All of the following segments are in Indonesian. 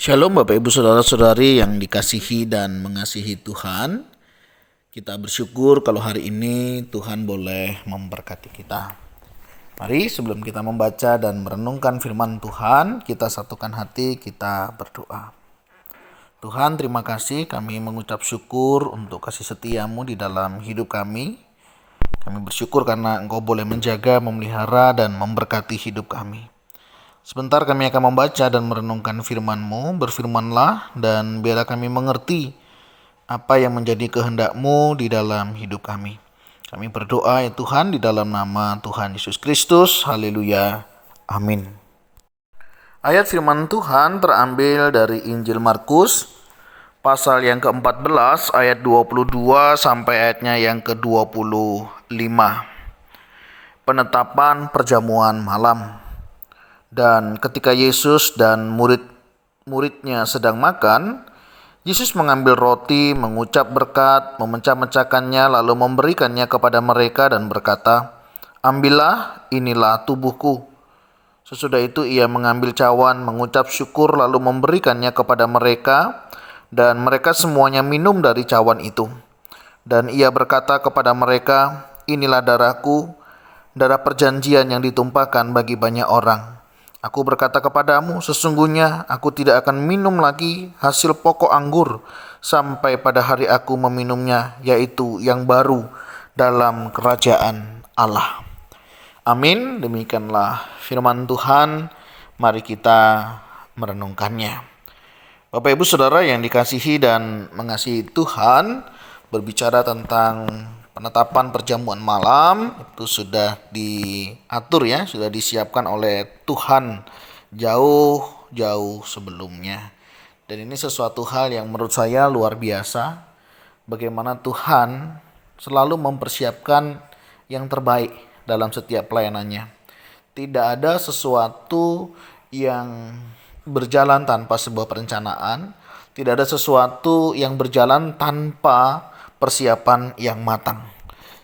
Shalom Bapak Ibu Saudara-saudari yang dikasihi dan mengasihi Tuhan. Kita bersyukur kalau hari ini Tuhan boleh memberkati kita. Mari sebelum kita membaca dan merenungkan firman Tuhan, kita satukan hati, kita berdoa. Tuhan, terima kasih, kami mengucap syukur untuk kasih setiamu di dalam hidup kami. Kami bersyukur karena Engkau boleh menjaga, memelihara, dan memberkati hidup kami. Sebentar kami akan membaca dan merenungkan firman-Mu. Berfirmanlah dan biarlah kami mengerti apa yang menjadi kehendak-Mu di dalam hidup kami. Kami berdoa ya Tuhan di dalam nama Tuhan Yesus Kristus. Haleluya. Amin. Ayat firman Tuhan terambil dari Injil Markus pasal yang ke-14 ayat 22 sampai ayatnya yang ke-25. Penetapan perjamuan malam. Dan ketika Yesus dan murid-muridnya sedang makan, Yesus mengambil roti, mengucap berkat, memecah-mecahkannya, lalu memberikannya kepada mereka dan berkata, "Ambillah, inilah tubuhku." Sesudah itu ia mengambil cawan, mengucap syukur, lalu memberikannya kepada mereka, dan mereka semuanya minum dari cawan itu. Dan ia berkata kepada mereka, "Inilah darahku, darah perjanjian yang ditumpahkan bagi banyak orang. Aku berkata kepadamu, sesungguhnya aku tidak akan minum lagi hasil pokok anggur sampai pada hari aku meminumnya, yaitu yang baru dalam kerajaan Allah." Amin. Demikianlah firman Tuhan. Mari kita merenungkannya. Bapak Ibu Saudara yang dikasihi dan mengasihi Tuhan, berbicara tentang penetapan perjamuan malam itu sudah diatur ya, sudah disiapkan oleh Tuhan jauh-jauh sebelumnya. Dan ini sesuatu hal yang menurut saya luar biasa, bagaimana Tuhan selalu mempersiapkan yang terbaik dalam setiap pelayanannya. Tidak ada sesuatu yang berjalan tanpa sebuah perencanaan, tidak ada sesuatu yang berjalan tanpa persiapan yang matang.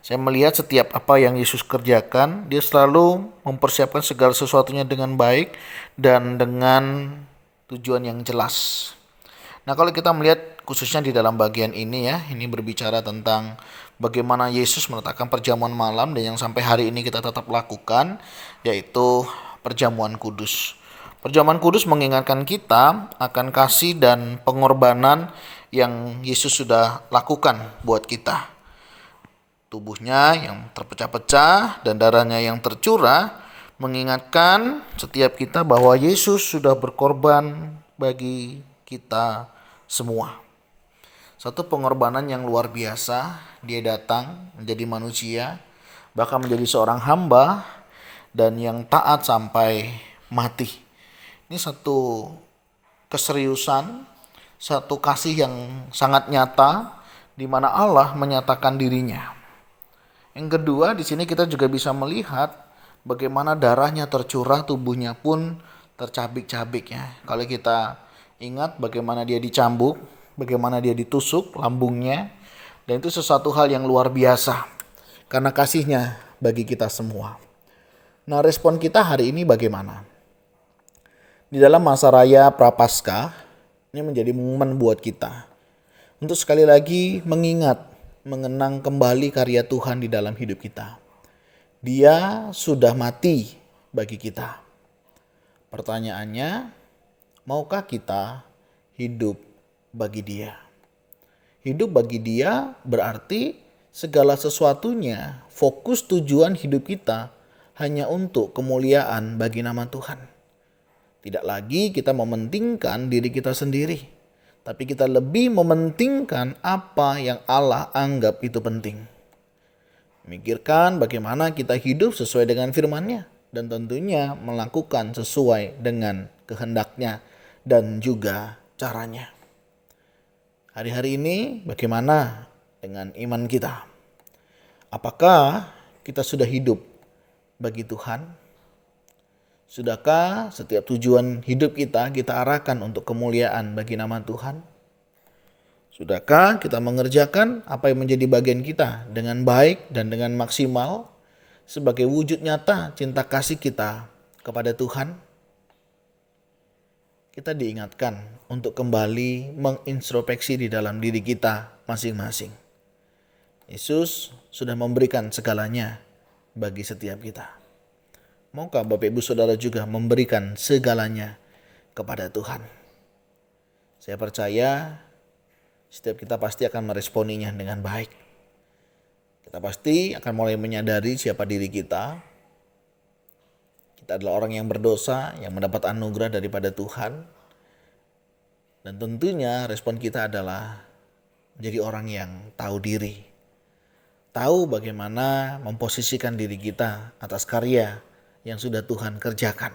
Saya melihat setiap apa yang Yesus kerjakan, dia selalu mempersiapkan segala sesuatunya dengan baik dan dengan tujuan yang jelas. Nah, kalau kita melihat khususnya di dalam bagian ini ya, ini berbicara tentang bagaimana Yesus meletakkan perjamuan malam dan yang sampai hari ini kita tetap lakukan, yaitu perjamuan kudus. Perjamuan kudus mengingatkan kita akan kasih dan pengorbanan yang Yesus sudah lakukan buat kita. Tubuhnya yang terpecah-pecah dan darahnya yang tercurah mengingatkan setiap kita bahwa Yesus sudah berkorban bagi kita semua. Satu pengorbanan yang luar biasa, dia datang menjadi manusia, bahkan menjadi seorang hamba dan yang taat sampai mati. Ini satu keseriusan, satu kasih yang sangat nyata di mana Allah menyatakan dirinya. Yang kedua, di sini kita juga bisa melihat bagaimana darahnya tercurah, tubuhnya pun tercabik-cabik ya. Kalau kita ingat bagaimana dia dicambuk, bagaimana dia ditusuk lambungnya, dan itu sesuatu hal yang luar biasa karena kasihnya bagi kita semua. Nah, respon kita hari ini bagaimana? Di dalam masa raya Prapaskah, ini menjadi momen buat kita untuk sekali lagi mengenang kembali karya Tuhan di dalam hidup kita. Dia sudah mati bagi kita. Pertanyaannya, maukah kita hidup bagi Dia? Hidup bagi Dia berarti segala sesuatunya, fokus tujuan hidup kita hanya untuk kemuliaan bagi nama Tuhan. Tidak lagi kita mementingkan diri kita sendiri, tapi kita lebih mementingkan apa yang Allah anggap itu penting. Mikirkan bagaimana kita hidup sesuai dengan firman-Nya dan tentunya melakukan sesuai dengan kehendak-Nya dan juga caranya. Hari-hari ini bagaimana dengan iman kita? Apakah kita sudah hidup bagi Tuhan? Sudahkah setiap tujuan hidup kita arahkan untuk kemuliaan bagi nama Tuhan? Sudahkah kita mengerjakan apa yang menjadi bagian kita dengan baik dan dengan maksimal sebagai wujud nyata cinta kasih kita kepada Tuhan? Kita diingatkan untuk kembali mengintrospeksi di dalam diri kita masing-masing. Yesus sudah memberikan segalanya bagi setiap kita. Maukah Bapak Ibu Saudara juga memberikan segalanya kepada Tuhan? Saya percaya setiap kita pasti akan meresponinya dengan baik. Kita pasti akan mulai menyadari siapa diri kita. Kita adalah orang yang berdosa, yang mendapat anugerah daripada Tuhan. Dan tentunya respon kita adalah menjadi orang yang tahu diri. Tahu bagaimana memposisikan diri kita atas karya yang sudah Tuhan kerjakan.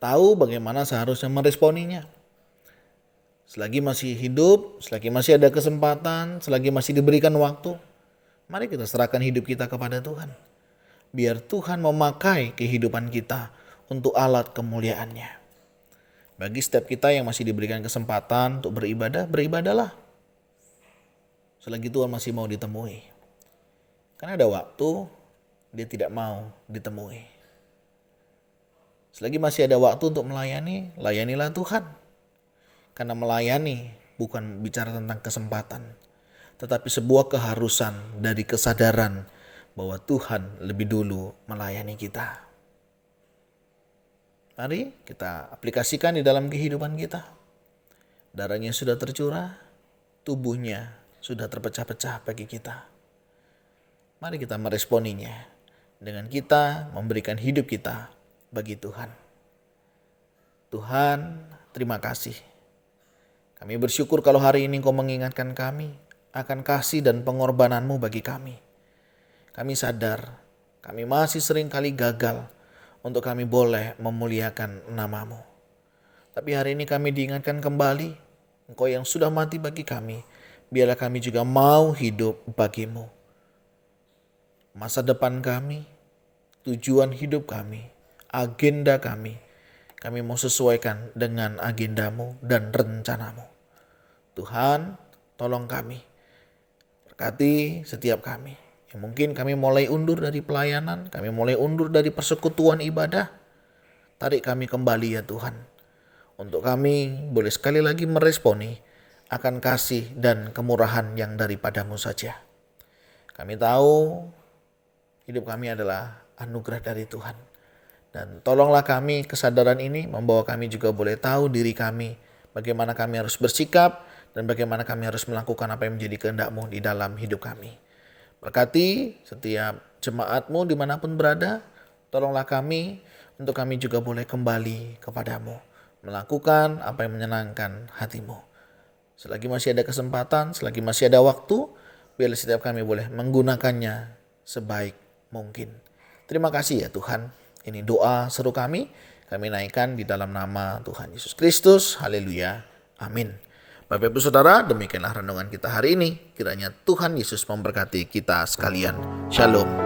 Tahu bagaimana seharusnya meresponinya. Selagi masih hidup, selagi masih ada kesempatan, selagi masih diberikan waktu, mari kita serahkan hidup kita kepada Tuhan. Biar Tuhan memakai kehidupan kita untuk alat kemuliaan-Nya. Bagi setiap kita yang masih diberikan kesempatan untuk beribadah, beribadahlah. Selagi Tuhan masih mau ditemui. Karena ada waktu dia tidak mau ditemui. Selagi masih ada waktu untuk melayani, layanilah Tuhan. Karena melayani bukan bicara tentang kesempatan, tetapi sebuah keharusan dari kesadaran bahwa Tuhan lebih dulu melayani kita. Mari kita aplikasikan di dalam kehidupan kita. Darahnya sudah tercurah, tubuhnya sudah terpecah-pecah bagi kita. Mari kita meresponinya dengan kita memberikan hidup kita bagi Tuhan. Tuhan, terima kasih. Kami bersyukur kalau hari ini Engkau mengingatkan kami akan kasih dan pengorbanan-Mu bagi kami. Kami sadar, kami masih sering kali gagal untuk kami boleh memuliakan nama-Mu. Tapi hari ini kami diingatkan kembali, Engkau yang sudah mati bagi kami, biarlah kami juga mau hidup bagi-Mu. Masa depan kami, tujuan hidup kami, agenda kami mau sesuaikan dengan agenda-Mu dan rencana-Mu. Tuhan, tolong kami, berkati setiap kami. Ya, mungkin kami mulai undur dari pelayanan, kami mulai undur dari persekutuan ibadah. Tarik kami kembali ya Tuhan. Untuk kami boleh sekali lagi meresponi akan kasih dan kemurahan yang daripada-Mu saja. Kami tahu hidup kami adalah anugerah dari Tuhan. Dan tolonglah kami, kesadaran ini membawa kami juga boleh tahu diri kami, bagaimana kami harus bersikap dan bagaimana kami harus melakukan apa yang menjadi kehendak-Mu di dalam hidup kami. Berkati setiap jemaat-Mu dimanapun berada, tolonglah kami untuk kami juga boleh kembali kepada-Mu, melakukan apa yang menyenangkan hati-Mu. Selagi masih ada kesempatan, selagi masih ada waktu, biarlah setiap kami boleh menggunakannya sebaik mungkin. Terima kasih ya Tuhan, ini doa seru kami naikkan di dalam nama Tuhan Yesus Kristus, haleluya, amin. Bapak Ibu Saudara, demikianlah renungan kita hari ini. Kiranya Tuhan Yesus memberkati kita sekalian. Shalom.